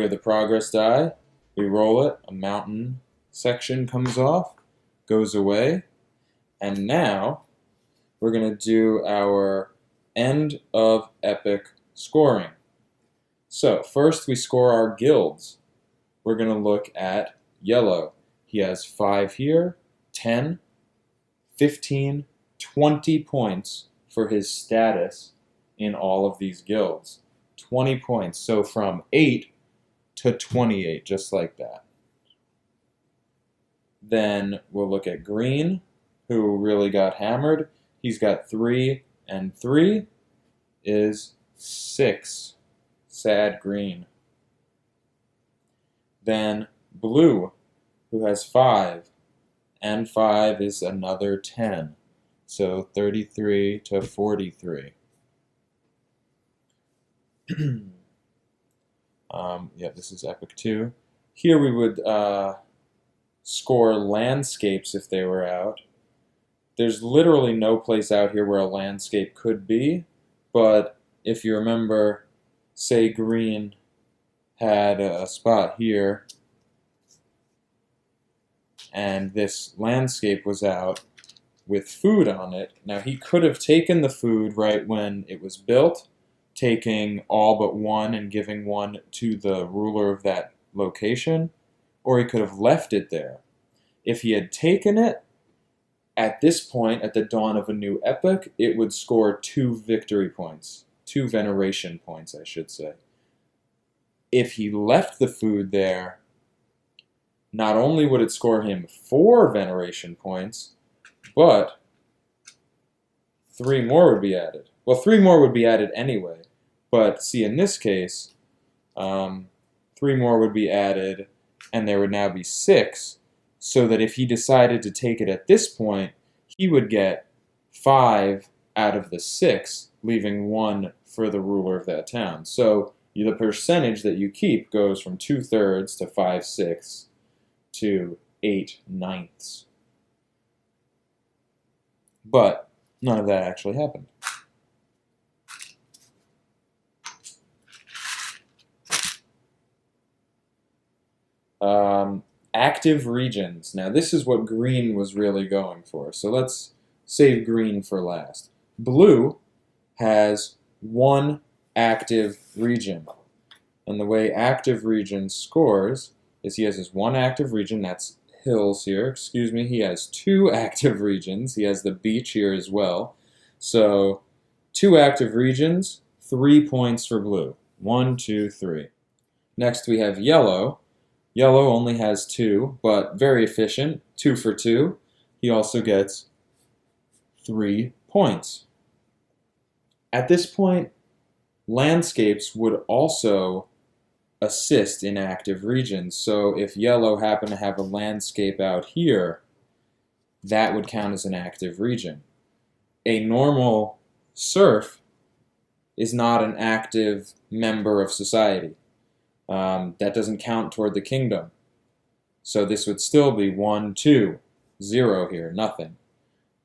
Trigger the progress die. We roll it. A mountain section comes off, goes away. And now we're going to do our end of epic scoring. So first we score our guilds. We're going to look at yellow. He has 5 here, 10, 15, 20 points for his status in all of these guilds. 20 points. So from 8 to 28, just like that. Then we'll look at green, who really got hammered. He's got 3, and 3 is 6. Sad green. Then blue, who has 5, and 5 is another 10. So 33 to 43. Yeah, this is Epic 2. Here we would score landscapes if they were out. There's literally no place out here where a landscape could be, but if you remember, say green had a spot here, and this landscape was out with food on it. Now he could have taken the food right when it was built, taking all but one and giving one to the ruler of that location, or he could have left it there. If he had taken it, at this point, at the dawn of a new epoch, it would score 2 victory points. 2 veneration points, I should say. If he left the food there, not only would it score him 4 veneration points, but 3 more would be added. Well, 3 more would be added anyway, but see, in this case, 3 more would be added, and there would now be 6, so that if he decided to take it at this point, he would get 5 out of the 6, leaving 1 for the ruler of that town. So the percentage that you keep goes from 2/3 to 5/6 to 8/9. But none of that actually happened. Active regions. Now this is what green was really going for. So let's save green for last. Blue has 1 active region. And the way active region scores is he has his 1 active region, that's hills here, excuse me, he has 2 active regions, he has the beach here as well. So 2 active regions, 3 points for blue. 1, 2, 3. Next we have yellow. Yellow only has 2, but very efficient, 2 for 2. He also gets 3 points. At this point, landscapes would also assist in active regions. So if yellow happened to have a landscape out here, that would count as an active region. A normal serf is not an active member of society. That doesn't count toward the kingdom. So this would still be 1, 2, 0 here, nothing.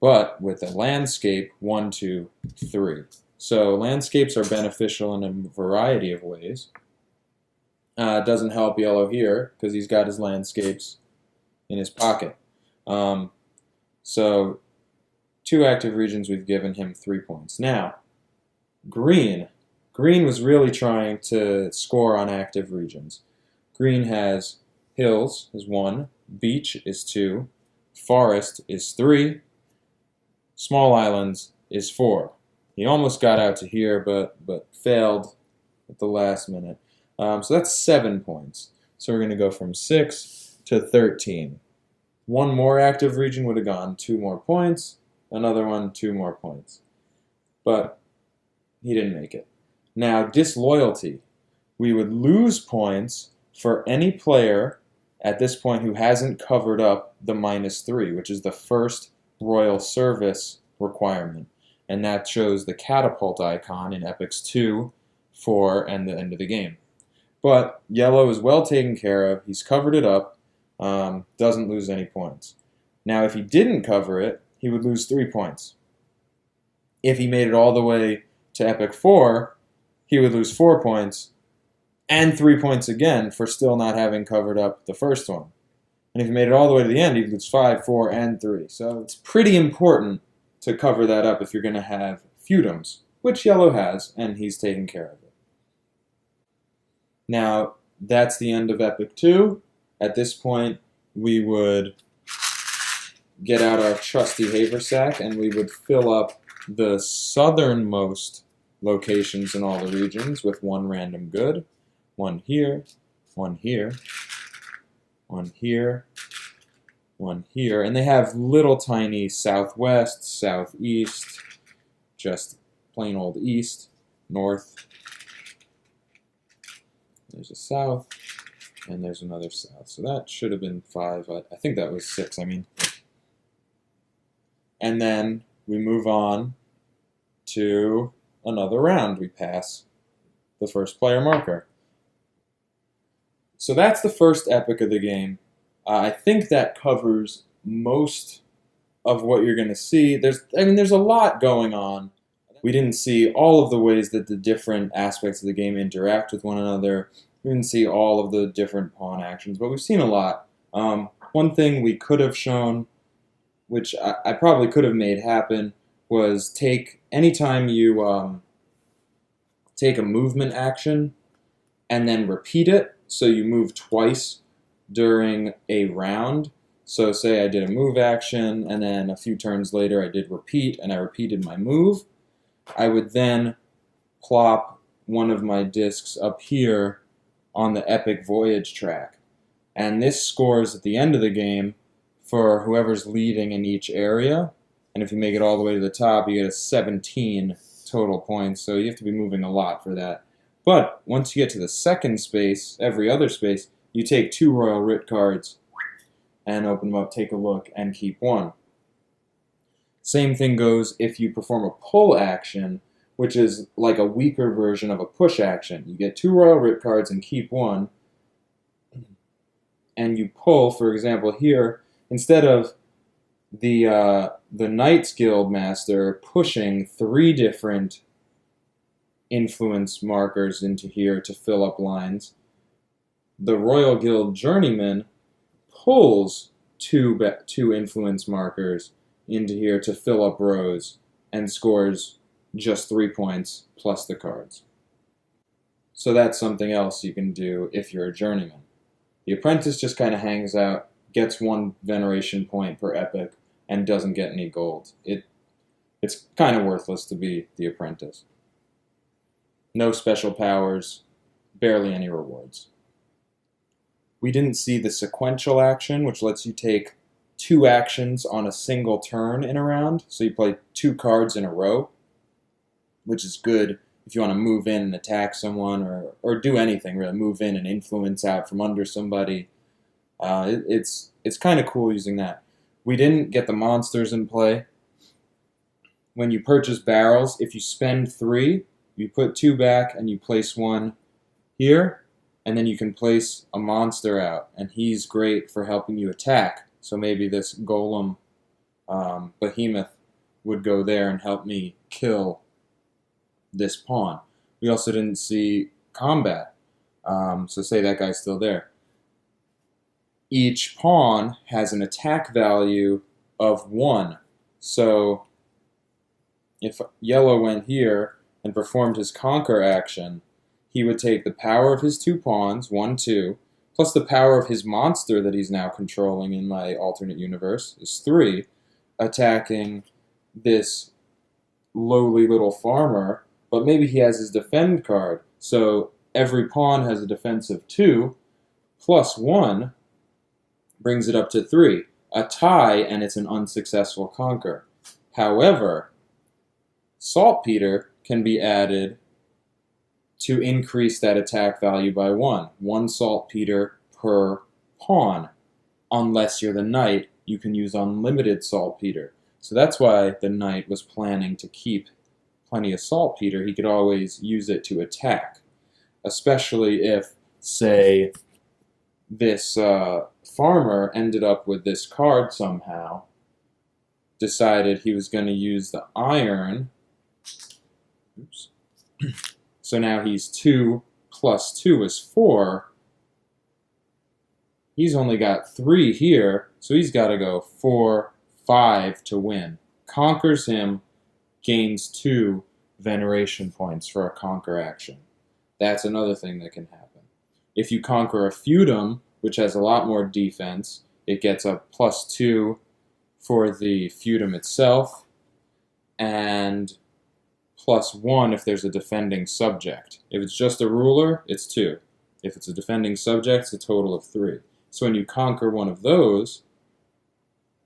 But with a landscape, 1, 2, 3. So landscapes are beneficial in a variety of ways. It doesn't help yellow here because he's got his landscapes in his pocket. So 2 active regions, we've given him 3 points. Now, green. Green was really trying to score on active regions. Green has hills is 1, beach is 2, forest is 3, small islands is 4. He almost got out to here, but failed at the last minute. So that's 7 points. So we're going to go from 6 to 13. 1 more active region would have gone 2 more points. Another one, 2 more points. But he didn't make it. Now, disloyalty. We would lose points for any player at this point who hasn't covered up the -3, which is the first royal service requirement. And that shows the catapult icon in Epochs 2, 4, and the end of the game. But yellow is well taken care of. He's covered it up. Doesn't lose any points. Now, if he didn't cover it, he would lose 3 points. If he made it all the way to Epoch 4, he would lose 4 points. and 3 points again for still not having covered up the first one. And if you made it all the way to the end, you'd lose 5, 4, and 3. So it's pretty important to cover that up if you're going to have Feudums, which yellow has, and he's taking care of it. Now, that's the end of Epoch 2. At this point, we would get out our trusty haversack, and we would fill up the southernmost locations in all the regions with one random good. One here, one here, one here, one here. And they have little tiny southwest, southeast, just plain old east, north. There's a south, and there's another south. So that should have been 5. I think that was 6, I mean. And then we move on to another round. We pass the first player marker. So that's the first epoch of the game. I think that covers most of what you're going to see. There's a lot going on. We didn't see all of the ways that the different aspects of the game interact with one another. We didn't see all of the different pawn actions, but we've seen a lot. One thing we could have shown, which I probably could have made happen, was take anytime you take a movement action and then repeat it. So you move twice during a round. So say I did a move action, and then a few turns later I did repeat, and I repeated my move. I would then plop one of my discs up here on the Epic Voyage track. And this scores at the end of the game for whoever's leading in each area. And if you make it all the way to the top, you get a 17 total points. So you have to be moving a lot for that. But once you get to the second space, every other space, you take 2 Royal Writ cards and open them up, take a look, and keep 1. Same thing goes if you perform a pull action, which is like a weaker version of a push action. You get 2 Royal Writ cards and keep 1, and you pull, for example, here, instead of the Knights Guild Master pushing 3 different influence markers into here to fill up lines, the Royal Guild Journeyman pulls two influence markers into here to fill up rows and scores just 3 points plus the cards. So that's something else you can do if you're a journeyman. The apprentice just kind of hangs out, gets 1 veneration point per epoch, and doesn't get any gold. It's kind of worthless to be the apprentice. No special powers, barely any rewards. We didn't see the sequential action, which lets you take 2 actions on a single turn in a round. So you play 2 cards in a row, which is good if you want to move in and attack someone, or do anything really, move in and influence out from under somebody. It's kind of cool using that. We didn't get the monsters in play. When you purchase barrels, if you spend 3, you put 2 back and you place 1 here, and then you can place a monster out, and he's great for helping you attack. So maybe this golem behemoth would go there and help me kill this pawn. We also didn't see combat, so say that guy's still there. Each pawn has an attack value of 1. So if yellow went here and performed his conquer action, he would take the power of his 2 pawns, 1, 2, plus the power of his monster that he's now controlling in my alternate universe is 3, attacking this lowly little farmer, but maybe he has his defend card, so every pawn has a defense of 2, plus 1 brings it up to 3. A tie, and it's an unsuccessful conquer. However, saltpeter can be added to increase that attack value by 1. 1 saltpeter per pawn. Unless you're the knight, you can use unlimited saltpeter. So that's why the knight was planning to keep plenty of saltpeter. He could always use it to attack. Especially if, say, this farmer ended up with this card somehow, decided he was going to use the iron. Oops. So now he's 2 plus 2 is 4. He's only got 3 here, so he's got to go 4, 5 to win. Conquers him, gains 2 veneration points for a conquer action. That's another thing that can happen. If you conquer a Feudum, which has a lot more defense, it gets a plus 2 for the Feudum itself, and plus 1 if there's a defending subject. If it's just a ruler, it's 2. If it's a defending subject, it's a total of 3. So when you conquer one of those,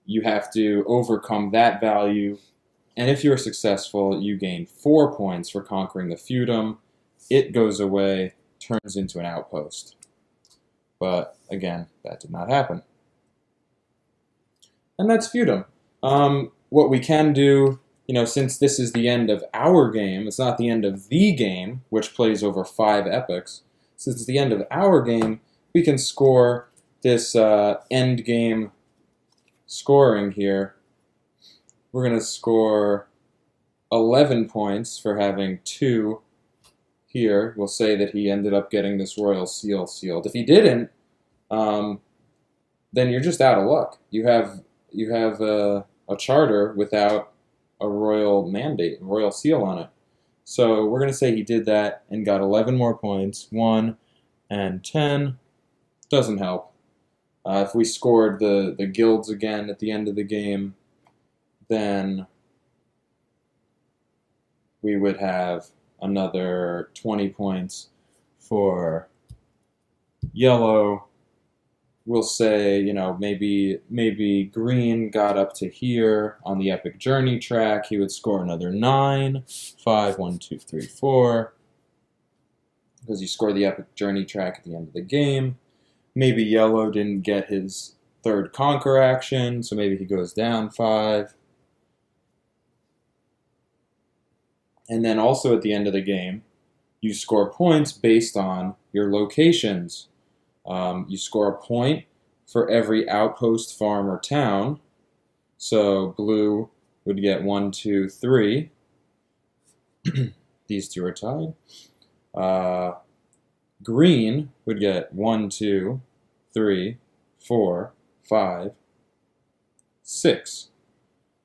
you have to overcome that value, and if you're successful, you gain 4 points for conquering the Feudum. It goes away, turns into an outpost. But again, that did not happen. And that's Feudum. What we can do, since this is the end of our game, it's not the end of the game, which plays over 5 epochs. Since it's the end of our game, we can score this Endgame scoring here. We're going to score 11 points for having 2 here. We'll say that he ended up getting this royal seal sealed. If he didn't, then you're just out of luck. You have a charter without a royal mandate, a royal seal on it. So we're going to say he did that and got 11 more points. 1 and 10 doesn't help. If we scored the guilds again at the end of the game, then we would have another 20 points for yellow. We'll say, maybe green got up to here on the epic journey track. He would score another 9, 5, 1, 2, 3, 4, because you score the epic journey track at the end of the game. Maybe yellow didn't get his 3rd conquer action, so maybe he goes down 5. And then also at the end of the game, you score points based on your locations. You score a point for every outpost, farm, or town. So blue would get 1, 2, 3. These two are tied. Green would get 1, 2, 3, 4, 5, 6.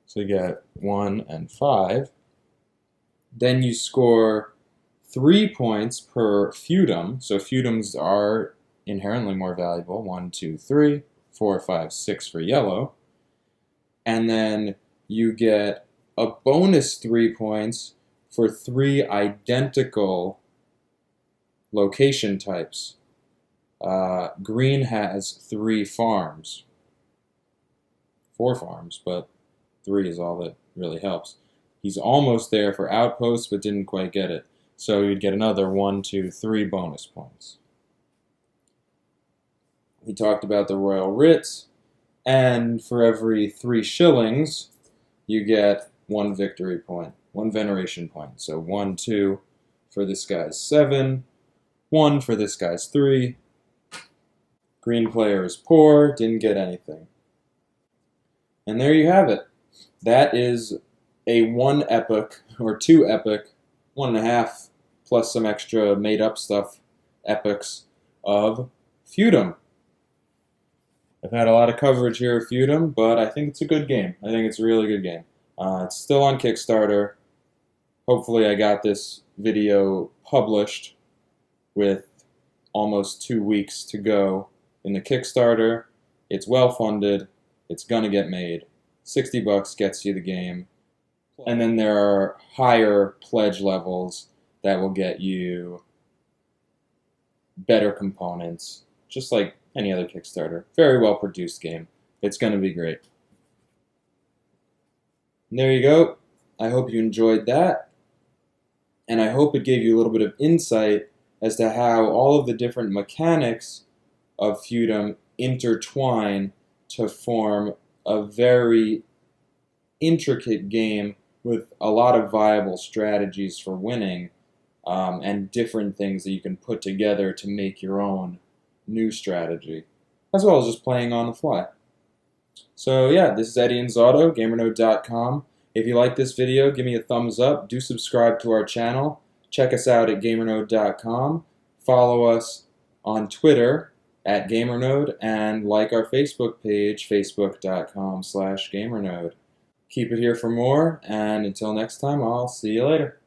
So you get 1 and 5. Then you score 3 points per feudum. So feudums are inherently more valuable. 1, 2, 3, 4, 5, 6 for yellow. And then you get a bonus 3 points for 3 identical location types. Green has 3 farms. 4 farms, but 3 is all that really helps. He's almost there for outposts, but didn't quite get it. So you'd get another 1, 2, 3 bonus points. We talked about the royal writs, and for every 3 shillings, you get 1 victory point, 1 veneration point. So 1, 2 for this guy's 7, 1 for this guy's 3. Green player is poor, didn't get anything. And there you have it. That is a 1 epoch, or 2 epoch, 1.5, plus some extra made-up stuff, epochs of Feudum. I've had a lot of coverage here of Feudum, but I think it's a good game. I think it's a really good game. It's still on Kickstarter. Hopefully I got this video published with almost 2 weeks to go in the Kickstarter. It's well funded. It's gonna get made. $60 gets you the game. And then there are higher pledge levels that will get you better components, just like any other Kickstarter. Very well produced game. It's going to be great. And there you go. I hope you enjoyed that. And I hope it gave you a little bit of insight as to how all of the different mechanics of Feudum intertwine to form a very intricate game with a lot of viable strategies for winning, and different things that you can put together to make your own new strategy, as well as just playing on the fly. So yeah, this is Eddie Inzauto, GamerNode.com. If you like this video, give me a thumbs up. Do subscribe to our channel. Check us out at GamerNode.com. follow us on Twitter at GamerNode, and like our Facebook page, facebook.com/GamerNode. Keep it here for more, and until next time, I'll see you later.